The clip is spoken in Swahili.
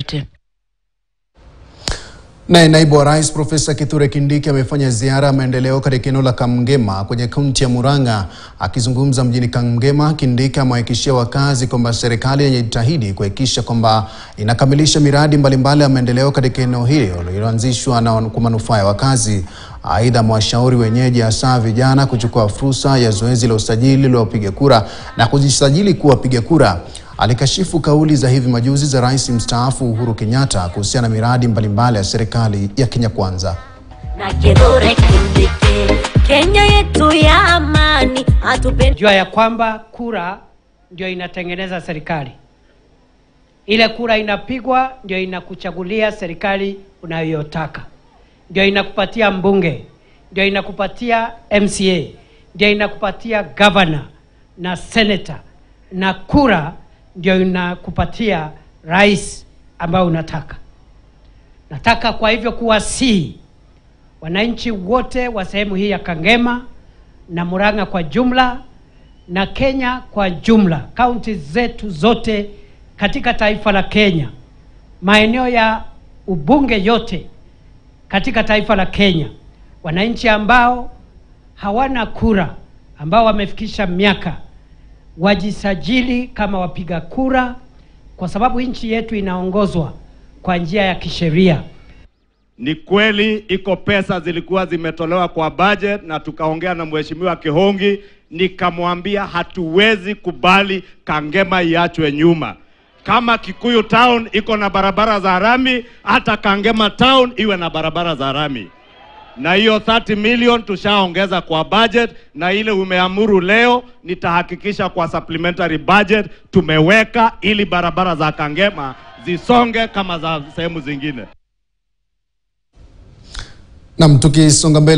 Bulletin. Naibu wa Rais Profesa Kithure Kindiki amefanya ziara ya maendeleo katika eneo la Kamgema kwenye kaunti ya Murang'a. Akizungumza mjini Kamgema, Kindiki amewahakikishia wakazi kwamba serikali inajitahidi kuhakikisha kwamba inakamilisha miradi mbalimbali ya maendeleo katika eneo hilo lililoanzishwa na kwa manufaa ya wakazi. Aidha, amewashauri wenyeji hasa vijana kuchukua fursa ya zoezi la usajili la wapiga kura na kujisajili kuwa wapiga kura. Alikashifu kauli za hivi majuzi za Rais mstaafu Uhuru Kenyatta kuhusiana na miradi mbalimbali ya serikali ya Kenya Kwanza. Kenya yetu ya amani, jua ya kwamba kura ndio inatengeneza serikali. Ile kura inapigwa ndio inakuchagulia serikali unayotaka. Ndio inakupatia mbunge, ndio inakupatia MCA, ndio inakupatia governor na senator, na kura ndio inakupatia rais ambao unataka. Nataka kwa hivyo kuwasihi wananchi wote wa sehemu hii ya Kangema na Murang'a kwa jumla na Kenya kwa jumla, kaunti zetu zote katika taifa la Kenya, maeneo ya ubunge yote katika taifa la Kenya, wananchi ambao hawana kura, ambao wamefikisha miaka, wajisajili kama wapiga kura, kwa sababu nchi yetu inaongozwa kwa njia ya kisheria. Ni kweli iko pesa zilikuwa zimetolewa kwa budget, na tukaongea na mheshimiwa Kihongi, nikamwambia hatuwezi kubali Kangema iachwe nyuma. Kama Kikuyu town iko na barabara za rami, hata Kangema town iwe na barabara za rami. Na hiyo 30 million tushaongeza kwa budget, na ile umeamuru leo nitahakikisha kwa supplementary budget tumeweka ili barabara za Kangema zisonge kama za sehemu zingine. Na tukisonga mbele